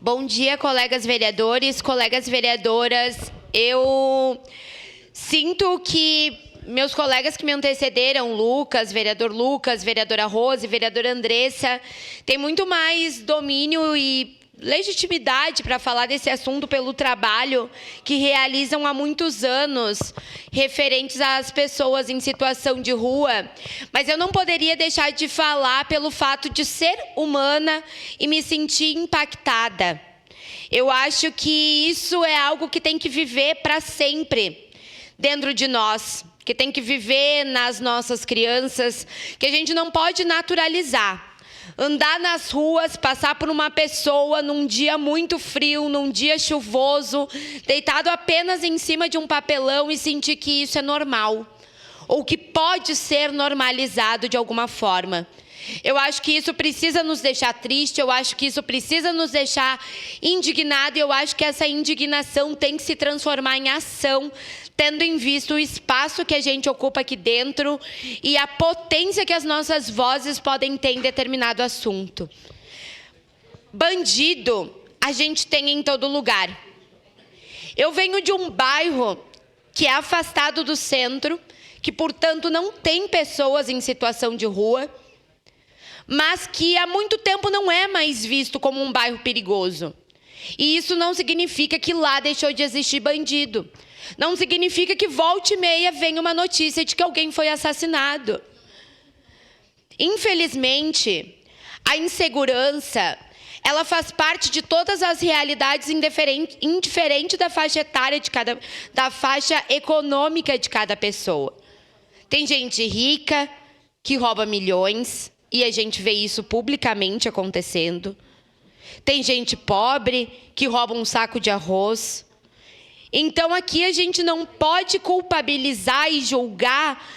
Bom dia, colegas vereadores, colegas vereadoras. Eu sinto que meus colegas que me antecederam, vereadora Rose, vereadora Andressa, têm muito mais domínio e legitimidade para falar desse assunto pelo trabalho que realizam há muitos anos referentes às pessoas em situação de rua, mas eu não poderia deixar de falar pelo fato de ser humana e me sentir impactada. Eu acho que isso é algo que tem que viver para sempre dentro de nós, que tem que viver nas nossas crianças, que a gente não pode naturalizar. Andar nas ruas, passar por uma pessoa num dia muito frio, num dia chuvoso, deitado apenas em cima de um papelão e sentir que isso é normal, ou que pode ser normalizado de alguma forma. Eu acho que isso precisa nos deixar triste, eu acho que isso precisa nos deixar indignado, e eu acho que essa indignação tem que se transformar em ação, tendo em vista o espaço que a gente ocupa aqui dentro e a potência que as nossas vozes podem ter em determinado assunto. Bandido, a gente tem em todo lugar. Eu venho de um bairro que é afastado do centro, que, portanto, não tem pessoas em situação de rua, mas que há muito tempo não é mais visto como um bairro perigoso. E isso não significa que lá deixou de existir bandido. Não significa que volta e meia venha uma notícia de que alguém foi assassinado. Infelizmente, a insegurança, ela faz parte de todas as realidades, indiferente da faixa etária da faixa econômica de cada pessoa. Tem gente rica que rouba milhões, e a gente vê isso publicamente acontecendo. Tem gente pobre que rouba um saco de arroz. Então, aqui a gente não pode culpabilizar e julgar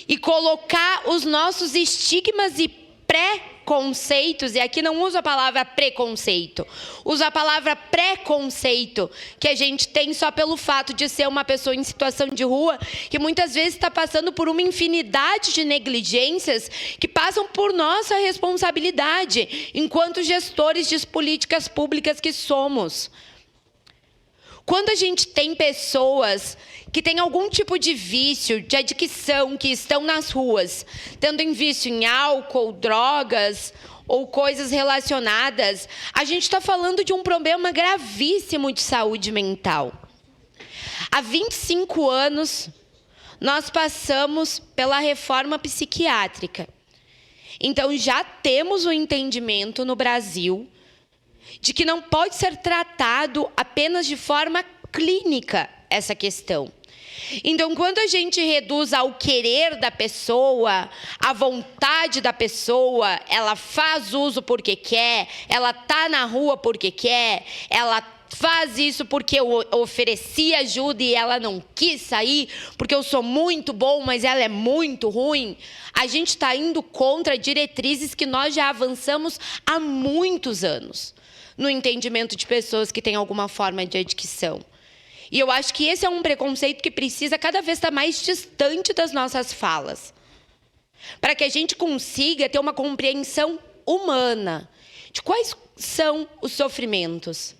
e colocar os nossos estigmas e preconceitos, e aqui não uso a palavra preconceito, uso a palavra preconceito, que a gente tem só pelo fato de ser uma pessoa em situação de rua, que muitas vezes está passando por uma infinidade de negligências que passam por nossa responsabilidade, enquanto gestores de políticas públicas que somos. Quando a gente tem pessoas que têm algum tipo de vício, de adicção, que estão nas ruas, tendo em vício em álcool, drogas ou coisas relacionadas, a gente está falando de um problema gravíssimo de saúde mental. Há 25 anos, nós passamos pela reforma psiquiátrica. Então, já temos o entendimento no Brasil de que não pode ser tratado apenas de forma clínica essa questão. Então, quando a gente reduz ao querer da pessoa, à vontade da pessoa, ela faz uso porque quer, ela está na rua porque quer, ela faz isso porque eu ofereci ajuda e ela não quis sair, porque eu sou muito bom, mas ela é muito ruim, a gente está indo contra diretrizes que nós já avançamos há muitos anos no entendimento de pessoas que têm alguma forma de adicção. E eu acho que esse é um preconceito que precisa cada vez estar mais distante das nossas falas, para que a gente consiga ter uma compreensão humana de quais são os sofrimentos,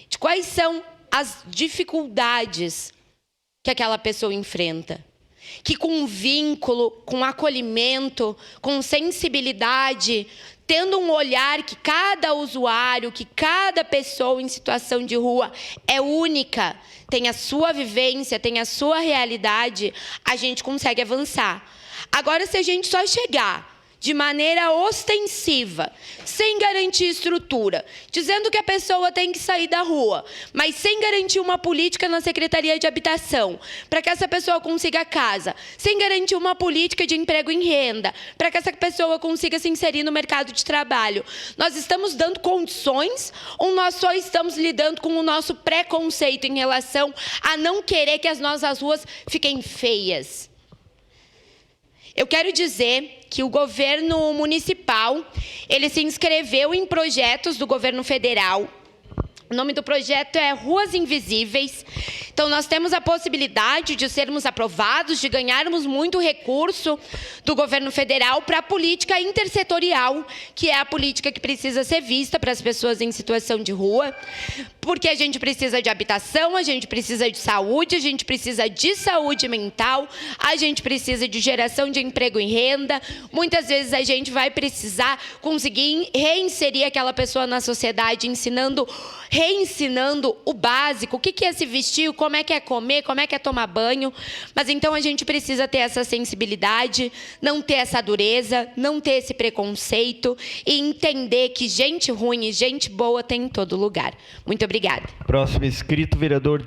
de quais são as dificuldades que aquela pessoa enfrenta. Que com vínculo, com acolhimento, com sensibilidade, tendo um olhar que cada usuário, que cada pessoa em situação de rua é única, tem a sua vivência, tem a sua realidade, a gente consegue avançar. Agora, se a gente só chegar de maneira ostensiva, sem garantir estrutura, dizendo que a pessoa tem que sair da rua, mas sem garantir uma política na Secretaria de Habitação, para que essa pessoa consiga casa, sem garantir uma política de emprego em renda, para que essa pessoa consiga se inserir no mercado de trabalho, nós estamos dando condições ou nós só estamos lidando com o nosso preconceito em relação a não querer que as nossas ruas fiquem feias? Eu quero dizer que o governo municipal, ele se inscreveu em projetos do governo federal. O nome do projeto é Ruas Invisíveis. Então, Então, nós temos a possibilidade de sermos aprovados, de ganharmos muito recurso do governo federal para a política intersetorial, que é a política que precisa ser vista para as pessoas em situação de rua, porque a gente precisa de habitação, a gente precisa de saúde, a gente precisa de saúde mental, a gente precisa de geração de emprego e renda. Muitas vezes a gente vai precisar conseguir reinserir aquela pessoa na sociedade, reensinando o básico, o que é se vestir, como é que é comer, como é que é tomar banho. Mas então a gente precisa ter essa sensibilidade, não ter essa dureza, não ter esse preconceito e entender que gente ruim e gente boa tem em todo lugar. Muito obrigada. Próximo inscrito, vereador